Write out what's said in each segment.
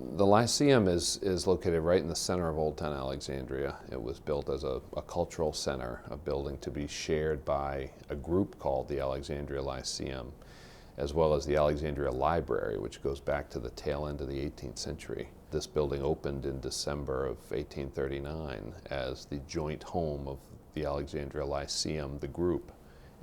The Lyceum is located right in the center of Old Town Alexandria. It was built as a cultural center, a building to be shared by a group called the Alexandria Lyceum, as well as the Alexandria Library, which goes back to the tail end of the 18th century. This building opened in December of 1839 as the joint home of the Alexandria Lyceum, the group,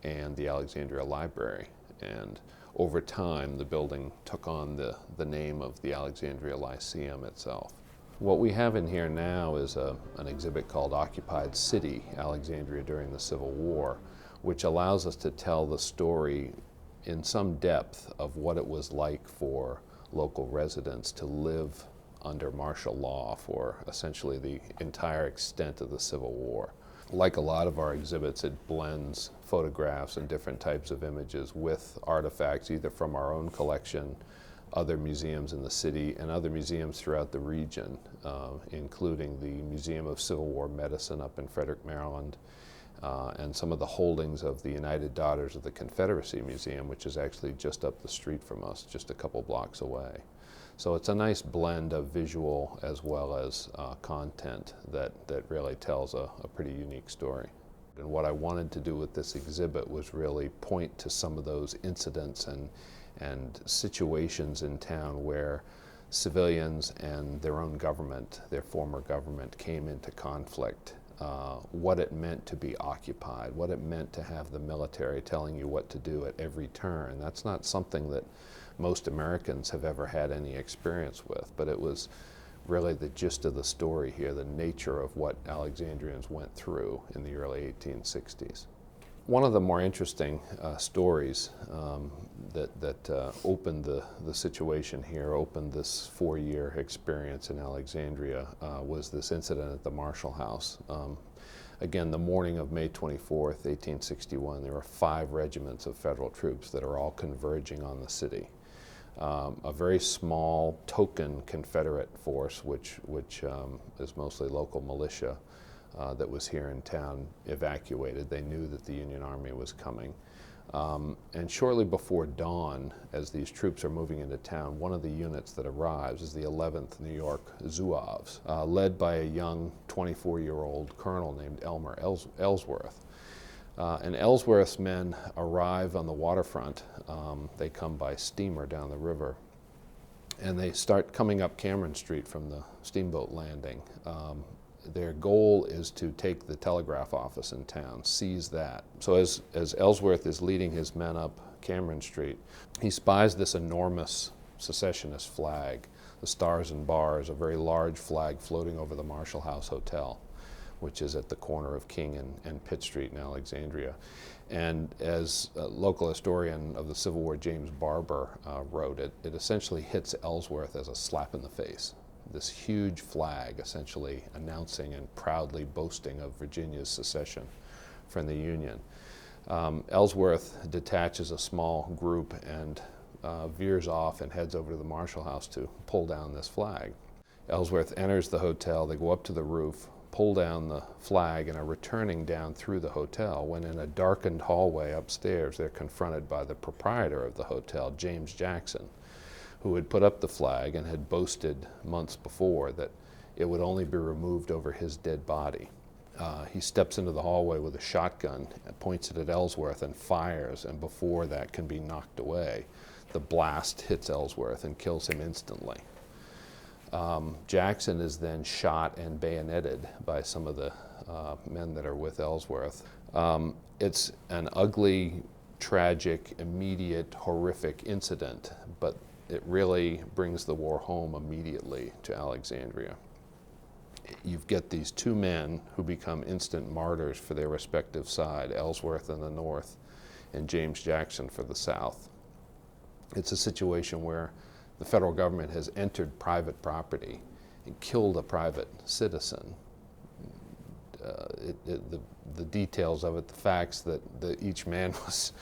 and the Alexandria Library. And over time, the building took on the name of the Alexandria Lyceum itself. What we have in here now is an exhibit called Occupied City, Alexandria during the Civil War, which allows us to tell the story in some depth of what it was like for local residents to live under martial law for essentially the entire extent of the Civil War. Like a lot of our exhibits, it blends photographs and different types of images with artifacts either from our own collection, other museums in the city, and other museums throughout the region, including the Museum of Civil War Medicine up in Frederick, Maryland, and some of the holdings of the United Daughters of the Confederacy Museum, which is actually just up the street from us, just a couple blocks away. So it's a nice blend of visual as well as content that really tells a pretty unique story. And what I wanted to do with this exhibit was really point to some of those incidents and situations in town where civilians and their own government, their former government, came into conflict. What it meant to be occupied, what it meant to have the military telling you what to do at every turn. That's not something that most Americans have ever had any experience with, but it was really the gist of the story here, the nature of what Alexandrians went through in the early 1860s. One of the more interesting stories that opened the situation here, opened this 4-year experience in Alexandria, was this incident at the Marshall House. Again, the morning of May 24th, 1861, there were 5 regiments of federal troops that are all converging on the city. A very small token Confederate force, which is mostly local militia, that was here in town, evacuated. They knew that the Union Army was coming. And shortly before dawn, as these troops are moving into town, one of the units that arrives is the 11th New York Zouaves, led by a young 24-year-old colonel named Elmer Ellsworth. And Ellsworth's men arrive on the waterfront. They come by steamer down the river, and they start coming up Cameron Street from the steamboat landing. Their goal is to take the telegraph office in town, seize that. So as Ellsworth is leading his men up Cameron Street, he spies this enormous secessionist flag, the Stars and Bars, a very large flag floating over the Marshall House Hotel, which is at the corner of King and Pitt Street in Alexandria. And as a local historian of the Civil War, James Barber, wrote, it essentially hits Ellsworth as a slap in the face. This huge flag essentially announcing and proudly boasting of Virginia's secession from the Union. Ellsworth detaches a small group and veers off and heads over to the Marshall House to pull down this flag. Ellsworth enters the hotel, they go up to the roof, pull down the flag, and are returning down through the hotel when in a darkened hallway upstairs they're confronted by the proprietor of the hotel, James Jackson, who had put up the flag and had boasted months before that it would only be removed over his dead body. He steps into the hallway with a shotgun and points it at Ellsworth and fires, and before that can be knocked away, the blast hits Ellsworth and kills him instantly. Jackson is then shot and bayoneted by some of the men that are with Ellsworth. It's an ugly, tragic, immediate, horrific incident, but it really brings the war home immediately to Alexandria. You get these 2 men who become instant martyrs for their respective side, Ellsworth in the north and James Jackson for the south. It's a situation where the federal government has entered private property and killed a private citizen. The details of it, the facts that each man was,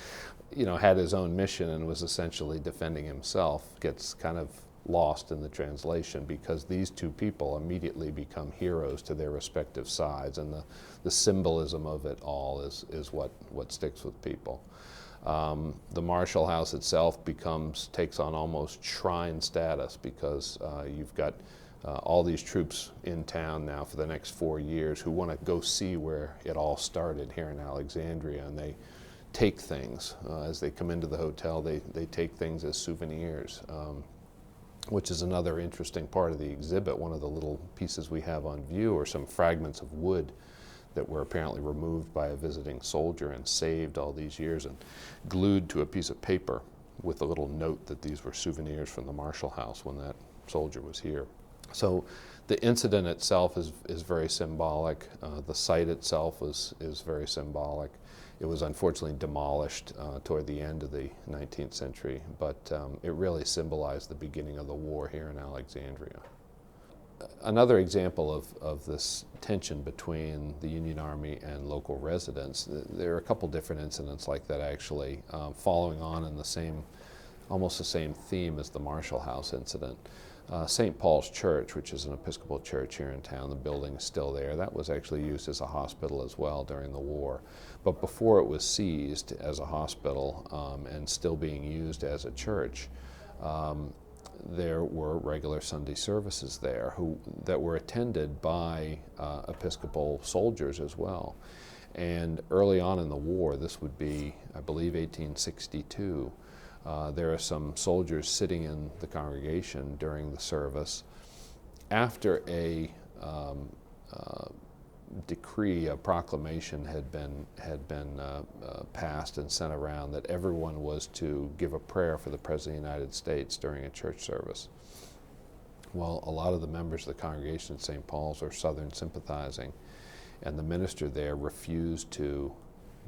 had his own mission and was essentially defending himself, gets kind of lost in the translation because these 2 people immediately become heroes to their respective sides, and the symbolism of it all is what sticks with people. The Marshall House itself takes on almost shrine status because you've got all these troops in town now for the next 4 years who want to go see where it all started here in Alexandria, and they take things. As they come into the hotel, they take things as souvenirs, which is another interesting part of the exhibit. One of the little pieces we have on view are some fragments of wood that were apparently removed by a visiting soldier and saved all these years and glued to a piece of paper with a little note that these were souvenirs from the Marshall House when that soldier was here. So the incident itself is very symbolic. The site itself is very symbolic. It was unfortunately demolished toward the end of the 19th century, but it really symbolized the beginning of the war here in Alexandria. Another example of this tension between the Union Army and local residents, there are a couple different incidents like that actually, following on in almost the same theme as the Marshall House incident. St. Paul's Church, which is an Episcopal church here in town, the building is still there. That was actually used as a hospital as well during the war. But before it was seized as a hospital and still being used as a church, there were regular Sunday services there that were attended by Episcopal soldiers as well. And early on in the war, this would be, I believe, 1862, there are some soldiers sitting in the congregation during the service. After a decree, a proclamation had been passed and sent around that everyone was to give a prayer for the President of the United States during a church service. Well, a lot of the members of the congregation at St. Paul's are Southern sympathizing, and the minister there refused to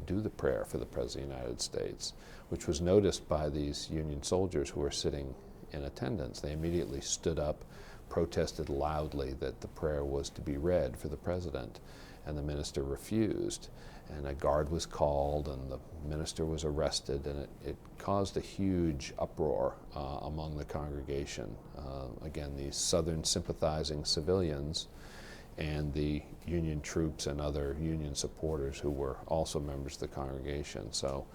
do the prayer for the President of the United States, which was noticed by these Union soldiers who were sitting in attendance. They immediately stood up, protested loudly that the prayer was to be read for the President, and the minister refused. And a guard was called, and the minister was arrested, and it caused a huge uproar among the congregation. Again, these Southern sympathizing civilians and the Union troops and other Union supporters who were also members of the congregation. So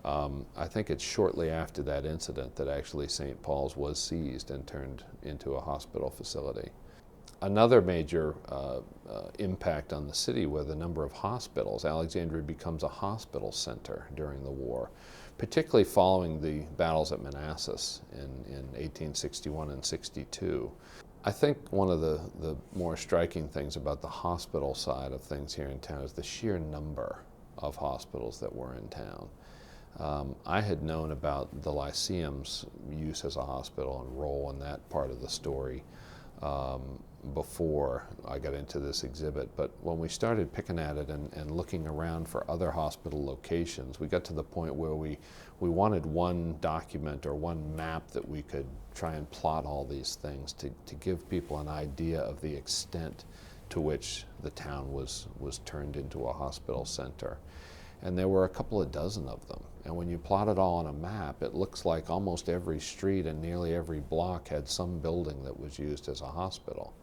I think it's shortly after that incident that actually St. Paul's was seized and turned into a hospital facility. Another major impact on the city were the number of hospitals. Alexandria becomes a hospital center during the war, particularly following the battles at Manassas in 1861 and 62. I think one of the more striking things about the hospital side of things here in town is the sheer number of hospitals that were in town. I had known about the Lyceum's use as a hospital and role in that part of the story before I got into this exhibit, but when we started picking at it and looking around for other hospital locations, we got to the point where we wanted one document or one map that we could try and plot all these things to give people an idea of the extent to which the town was turned into a hospital center. And there were a couple of dozen of them. And when you plot it all on a map, it looks like almost every street and nearly every block had some building that was used as a hospital.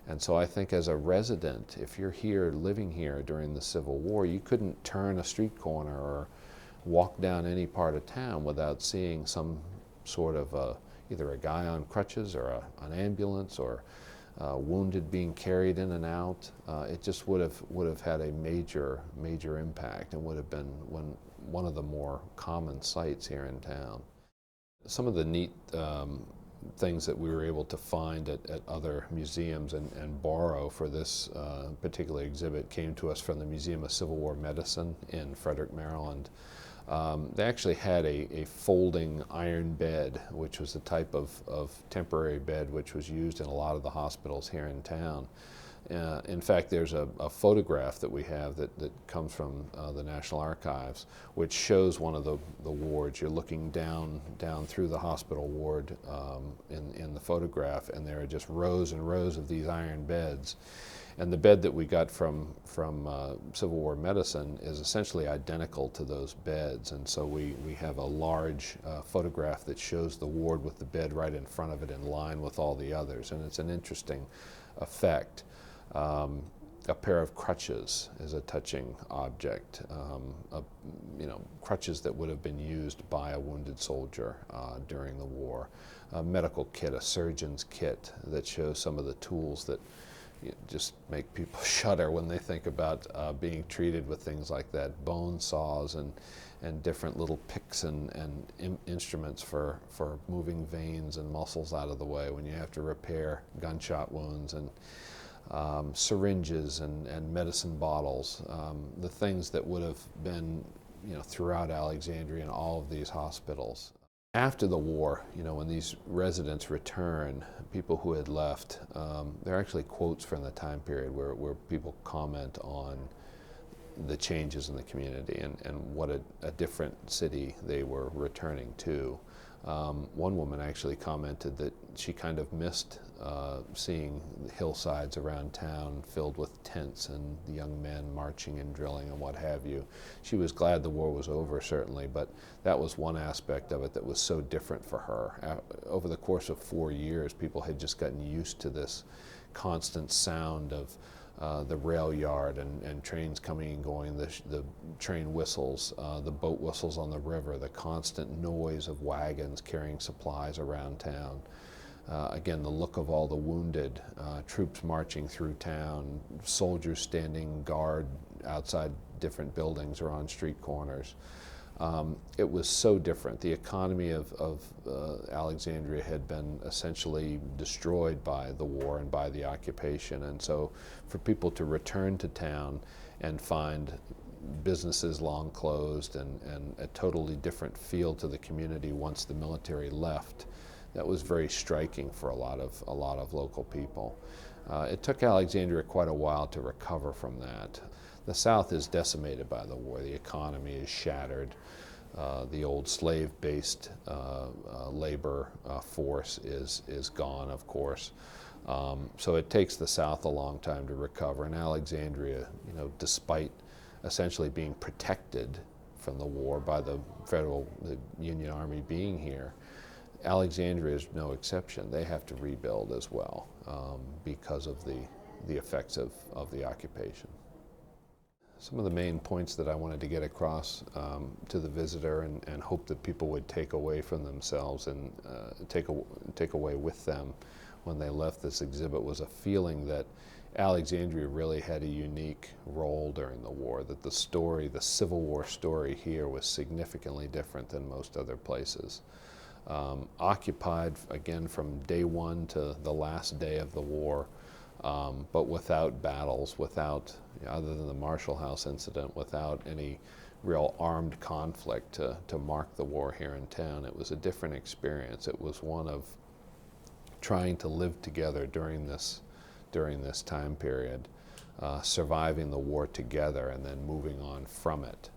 And so I think as a resident, if you're here, living here during the Civil War, you couldn't turn a street corner or walk down any part of town without seeing some sort of either a guy on crutches or an ambulance or wounded being carried in and out. It just would have had a major impact and would have been one of the more common sights here in town. Some of the neat things that we were able to find at other museums and borrow for this particular exhibit came to us from the Museum of Civil War Medicine in Frederick, Maryland. They actually had a folding iron bed, which was the type of temporary bed which was used in a lot of the hospitals here in town. In fact, there's a photograph that we have that comes from the National Archives, which shows one of the wards. You're looking down through the hospital ward in the photograph, and there are just rows and rows of these iron beds. And the bed that we got from Civil War Medicine is essentially identical to those beds. And so we have a large photograph that shows the ward with the bed right in front of it in line with all the others. And it's an interesting effect. A pair of crutches is a touching object, crutches that would have been used by a wounded soldier during the war. A medical kit, a surgeon's kit that shows some of the tools that just make people shudder when they think about being treated with things like that. Bone saws and different little picks and instruments for moving veins and muscles out of the way when you have to repair gunshot wounds, and syringes and medicine bottles, the things that would have been throughout Alexandria and all of these hospitals. After the war, when these residents return, people who had left, there are actually quotes from the time period where people comment on the changes in the community and what a different city they were returning to. One woman actually commented that she kind of missed seeing the hillsides around town filled with tents and the young men marching and drilling and what have you. She was glad the war was over, certainly, but that was one aspect of it that was so different for her. Over the course of 4 years, people had just gotten used to this constant sound of the rail yard and trains coming and going, the train whistles, the boat whistles on the river, the constant noise of wagons carrying supplies around town. Again, the look of all the wounded, troops marching through town, soldiers standing guard outside different buildings or on street corners. It was so different. The economy of Alexandria had been essentially destroyed by the war and by the occupation, and so for people to return to town and find businesses long closed and a totally different feel to the community once the military left, that was very striking for a lot of local people. It took Alexandria quite a while to recover from that. The South is decimated by the war. The economy is shattered. The old slave-based labor force is gone, of course. So it takes the South a long time to recover. And Alexandria, despite essentially being protected from the war by the Union Army being here, Alexandria is no exception. They have to rebuild as well because of the effects of the occupation. Some of the main points that I wanted to get across to the visitor and hope that people would take away from themselves and take away with them when they left this exhibit was a feeling that Alexandria really had a unique role during the war, that the Civil War story here was significantly different than most other places. Occupied, again, from day one to the last day of the war, but without battles, other than the Marshall House incident, without any real armed conflict to mark the war here in town. It was a different experience. It was one of trying to live together during this time period, surviving the war together and then moving on from it.